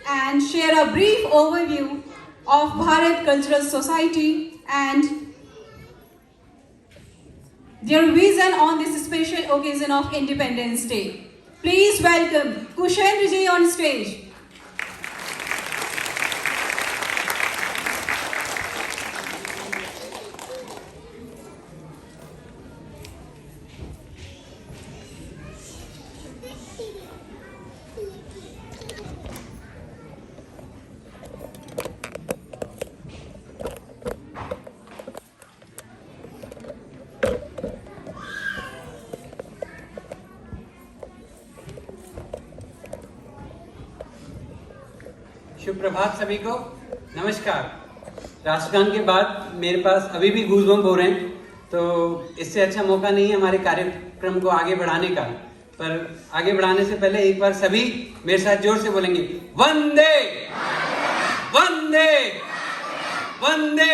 and share a brief overview of Bharat Cultural Society and their vision on this special occasion of Independence Day. Please welcome Kushendra ji on stage. शुभ प्रभात सभी को। नमस्कार। राष्ट्रगान के बाद मेरे पास अभी भी गूज़बम्प हो रहे हैं, तो इससे अच्छा मौका नहीं है हमारे कार्यक्रम को आगे बढ़ाने का। पर आगे बढ़ाने से पहले एक बार सभी मेरे साथ जोर से बोलेंगे, वंदे वंदे वंदे,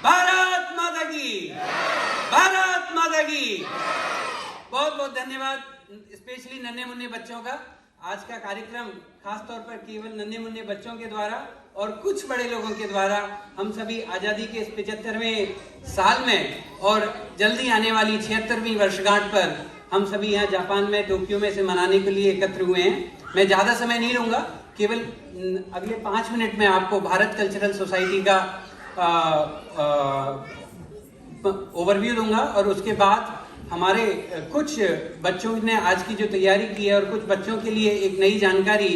भारत माता की, भारत माता की। बहुत बहुत धन्यवाद, स्पेशली नन्हे मुन्ने बच्चों का। आज का कार्यक्रम खास तौर पर केवल नन्हे मुन्ने बच्चों के द्वारा और कुछ बड़े लोगों के द्वारा हम सभी आज़ादी के इस 75वें साल में और जल्दी आने वाली 76वीं वर्षगांठ पर हम सभी यहाँ जापान में टोक्यो में से मनाने के लिए एकत्र हुए हैं। मैं ज़्यादा समय नहीं लूँगा, केवल अगले 5 मिनट में आपको भारत कल्चरल सोसाइटी का ओवरव्यू दूंगा और उसके बाद हमारे कुछ बच्चों ने आज की जो तैयारी की है और कुछ बच्चों के लिए एक नई जानकारी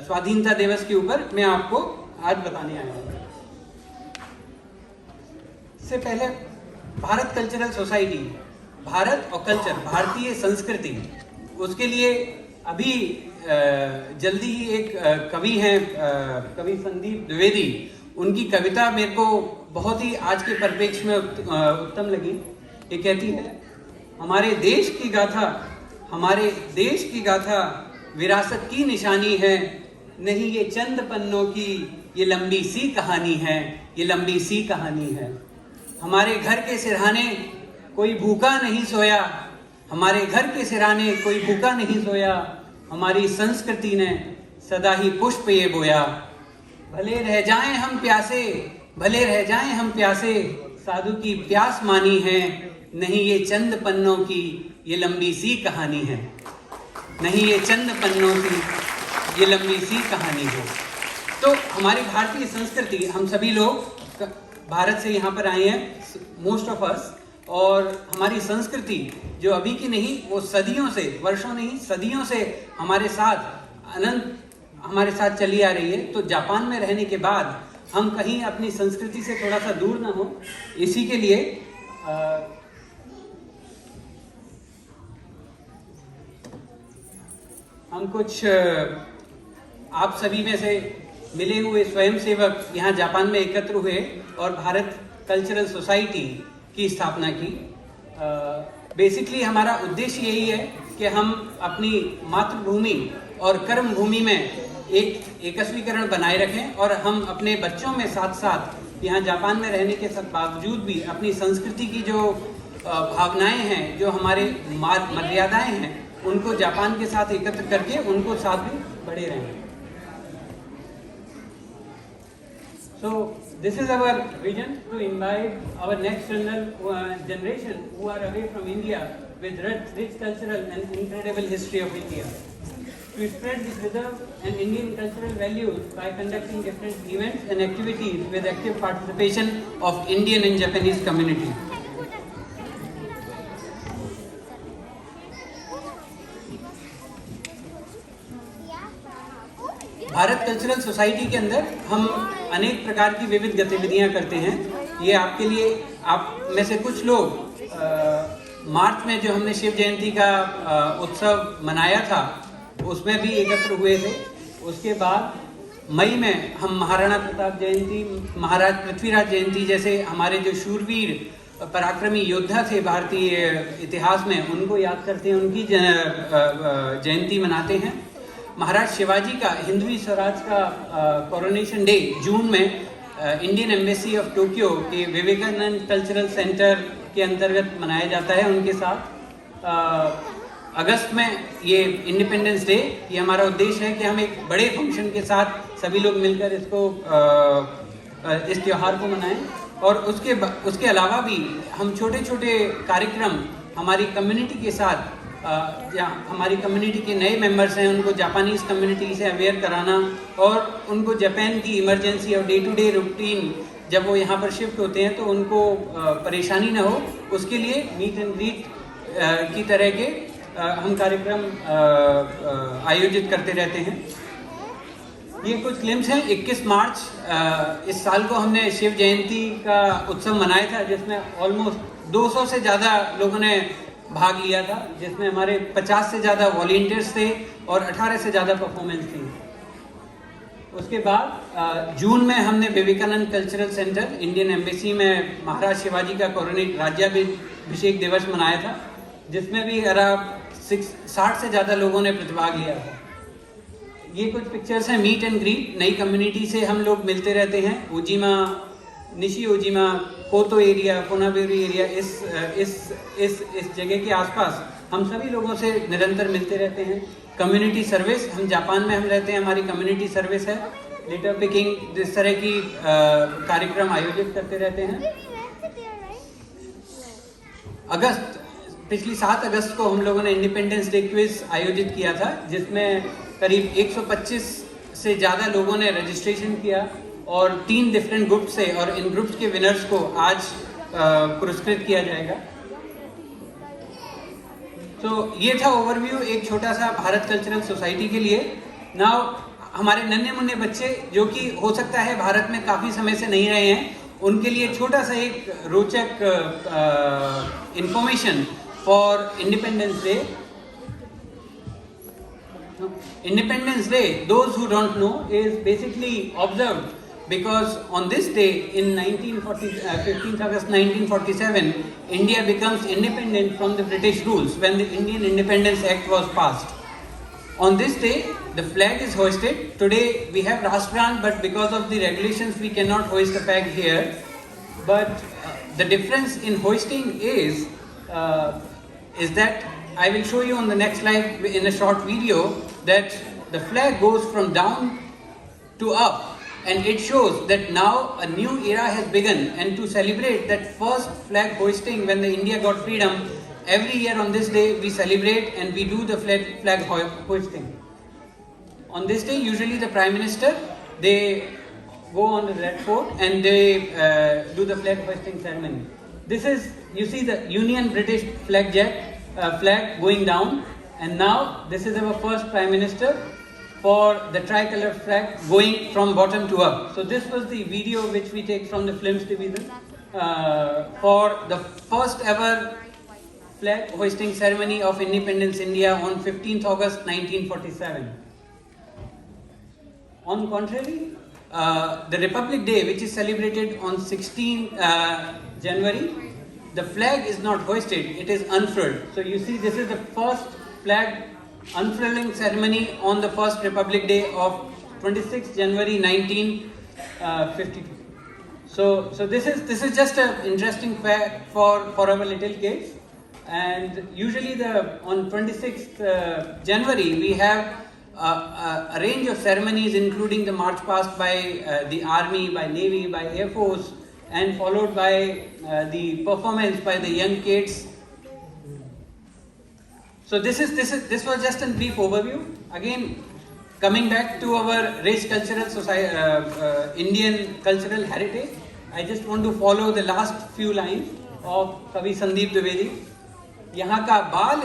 स्वाधीनता दिवस के ऊपर मैं आपको आज बताने आया हूँ। इससे पहले भारत कल्चरल सोसाइटी, भारत और कल्चर, भारतीय संस्कृति, उसके लिए अभी जल्दी ही एक कवि हैं, कवि संदीप द्विवेदी, उनकी कविता मेरे को बहुत ही आज के परिप्रेक्ष्य में उत्तम लगी। ये कहती है, हमारे देश की गाथा, हमारे देश की गाथा विरासत की निशानी है, नहीं ये चंद पन्नों की ये लंबी सी कहानी है, ये लंबी सी कहानी है। हमारे घर के सिरहाने कोई भूखा नहीं सोया, हमारे घर के सिरहाने कोई भूखा नहीं सोया, हमारी संस्कृति ने सदा ही पुष्प ये बोया। भले रह जाएं हम प्यासे, भले रह जाएं हम प्यासे, साधु की प्यास मानी है, नहीं ये चंद पन्नों की ये लंबी सी कहानी है, नहीं ये चंद पन्नों की ये लंबी सी कहानी है। तो हमारी भारतीय संस्कृति, हम सभी लोग भारत से यहाँ पर आए हैं, मोस्ट ऑफ अस, और हमारी संस्कृति जो अभी की नहीं, वो सदियों से, वर्षों नहीं सदियों से हमारे साथ हमारे साथ चली आ रही है। तो जापान में रहने के बाद हम कहीं अपनी संस्कृति से थोड़ा सा दूर ना हो, इसी के लिए हम कुछ आप सभी में से मिले हुए स्वयंसेवक यहाँ जापान में एकत्र हुए और भारत कल्चरल सोसाइटी की स्थापना की। बेसिकली हमारा उद्देश्य यही है कि हम अपनी मातृभूमि और कर्म भूमि में एक एकस्वीकरण बनाए रखें और हम अपने बच्चों में साथ साथ यहाँ जापान में रहने के बावजूद भी अपनी संस्कृति की जो भावनाएं हैं, जो हमारे मर्यादाएं हैं, उनको जापान के साथ एकत्र करके उनको साथ भी बढ़े रहें। So this is our vision, to invite our next generation who are away from India with rich cultural and incredible history of India, to spread this reserve and Indian cultural values by conducting different events and activities with active participation of Indian and Japanese community. Bharat cultural society के अंदर हम अनेक प्रकार की विविध गतिविधियां करते हैं। ये आपके लिए, आप में से कुछ लोग मार्च में जो हमने शिव जयंती का उत्सव मनाया था उसमें भी एकत्र हुए थे। उसके बाद मई में हम महाराणा प्रताप जयंती, महाराज पृथ्वीराज जयंती जैसे हमारे जो शूरवीर पराक्रमी योद्धा थे भारतीय इतिहास में, उनको याद करते हैं, उनकी जयंती मनाते हैं। महाराज शिवाजी का हिंदवी स्वराज का कोरोनेशन डे जून में इंडियन एम्बेसी ऑफ टोक्यो के विवेकानंद कल्चरल सेंटर के अंतर्गत मनाया जाता है। उनके साथ अगस्त में ये इंडिपेंडेंस डे, ये हमारा उद्देश्य है कि हम एक बड़े फंक्शन के साथ सभी लोग मिलकर इस त्यौहार को मनाएं। और उसके अलावा भी हम छोटे छोटे कार्यक्रम हमारी कम्युनिटी के साथ, हमारी कम्युनिटी के नए मेंबर्स हैं उनको जापानीज़ कम्युनिटी से अवेयर कराना, और उनको जापान की इमरजेंसी और डे टू डे रूटीन जब वो यहाँ पर शिफ्ट होते हैं तो उनको परेशानी ना हो, उसके लिए मीट एंड ग्रीट की तरह के हम कार्यक्रम आयोजित करते रहते हैं। ये कुछ ग्लिम्स हैं। 21 मार्च इस साल को हमने शिव जयंती का उत्सव मनाया था, जिसमें ऑलमोस्ट 200 से ज़्यादा लोगों ने भाग लिया था, जिसमें हमारे 50 से ज़्यादा वॉलंटियर्स थे और 18 से ज़्यादा परफॉर्मेंस थी। उसके बाद जून में हमने Vivekananda cultural centre Indian embassy में महाराज शिवाजी का कोरोनेट राज्याभिषेक दिवस मनाया था, जिसमें भी अराउंड 60 से ज़्यादा लोगों ने प्रतिभाग लिया था। ये कुछ पिक्चर्स हैं मीट एंड ग्रीट। नई कम्युनिटी से हम लोग मिलते रहते हैं। ओजिमा, निशी ओजिमा, कोतो एरिया, कोनाबेरी एरिया, इस जगह के आसपास हम सभी लोगों से निरंतर मिलते रहते हैं। कम्युनिटी सर्विस, हम जापान में हम रहते हैं, हमारी कम्युनिटी सर्विस है, लिटर पिकिंग, इस तरह की कार्यक्रम आयोजित करते रहते हैं। पिछली 7 अगस्त को हम लोगों ने इंडिपेंडेंस डे क्विज आयोजित किया था, जिसमें करीब 125 से ज़्यादा लोगों ने रजिस्ट्रेशन किया और 3 डिफरेंट ग्रुप से, और इन ग्रुप्स के विनर्स को आज पुरस्कृत किया जाएगा। तो ये था ओवरव्यू एक छोटा सा भारत कल्चरल सोसाइटी के लिए। नाउ हमारे नन्हे मुन्ने बच्चे जो कि हो सकता है भारत में काफ़ी समय से नहीं रहे हैं, उनके लिए छोटा सा एक रोचक information for independence day. Independence Day, those who don't know, is basically observed because on this day in 15th August 1947, India becomes independent from the British rules when the Indian Independence Act was passed. On this day, the flag is hoisted. Today we have Rashtragan, but because of the regulations we cannot hoist the flag here. But the difference in hoisting is that I will show you on the next slide in a short video that the flag goes from down to up, and it shows that now a new era has begun. And to celebrate that first flag hoisting when the India got freedom, every year on this day we celebrate and we do the flag hoisting. On this day, usually the Prime Minister, they go on the Red Fort and they do the flag hoisting ceremony. This is, you see the Union British flag going down, and now this is our first Prime Minister for the tricolor flag going from bottom to up. So this was the video which we take from the films division for the first ever flag hoisting ceremony of Independence India on 15th August 1947. On contrary, the Republic Day, which is celebrated on 16 January, the flag is not hoisted, it is unfurled. So you see, this is the first flag unfurling ceremony on the first Republic Day of 26 January 1952. So this is just an interesting fact for our little kids. And usually on 26th January we have a range of ceremonies, including the march past by the Army, by Navy, by Air Force, and followed by the performance by the young kids. So this was just a brief overview. Again, coming back to our rich cultural society, Indian cultural heritage, I just want to follow the last few lines of Kavi Sandeep Dwivedi. यहाँ का बाल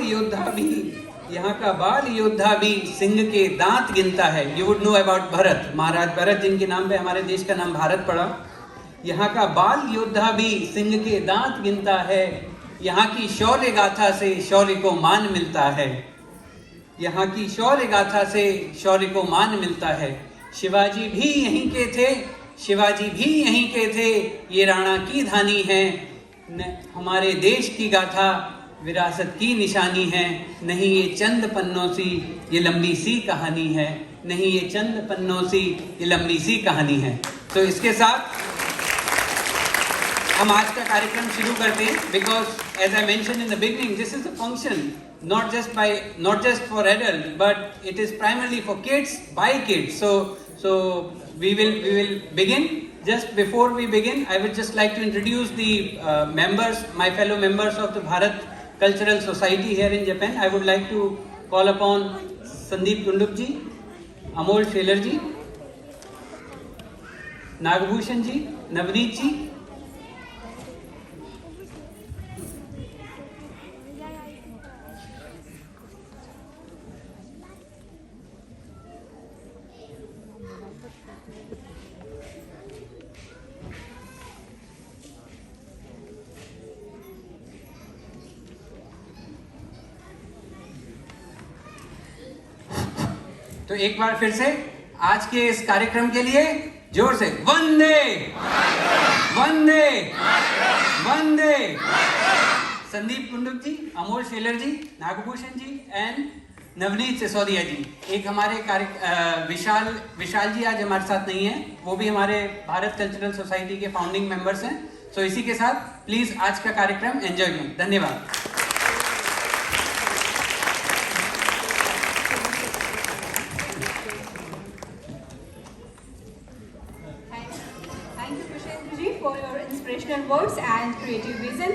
योद्धा भी सिंह के दांत गिनता है. You would know about Bharat, महाराज भरत, जिनके नाम पे हमारे देश का नाम भारत पड़ा. यहाँ का बाल योद्धा भी सिंह के दांत गिनता है. यहाँ की शौर्य गाथा से शौर्य को मान मिलता है. यहाँ की शौर्य गाथा से शौर्य को मान मिलता है. शिवाजी भी यहीं के थे, शिवाजी भी यहीं के थे. ये राणा की धानी है. हमारे देश की गाथा विरासत की निशानी है. नहीं ये चंद पन्नों सी ये लंबी सी कहानी है. नहीं ये चंद पन्नों सी ये लंबी सी कहानी है. तो इसके साथ हम आज का कार्यक्रम शुरू करते हैं because as I mention in the beginning this is a function not just for adults but it is primarily for kids by kids. So we will begin. Just before we begin, I would just like to introduce the members, my fellow members of the Bharat Cultural Society here in Japan. I would like to call upon Sandeep Kundup ji, Amol Shelar ji, Nagbhushan ji, Navneet ji, तो एक बार फिर से आज के इस कार्यक्रम के लिए जोर से वंदे वंदे वंदे। संदीप कुंडुप जी, अमोल शेलर जी, नागभूषण जी एंड नवनीत सिसोदिया जी। एक हमारे विशाल जी आज हमारे साथ नहीं है, वो भी हमारे भारत कल्चरल सोसाइटी के फाउंडिंग मेंबर्स हैं। सो इसी के साथ प्लीज आज का कार्यक्रम एंजॉय करें। धन्यवाद। Thank you, Kushendra ji, for your inspirational words and creative vision.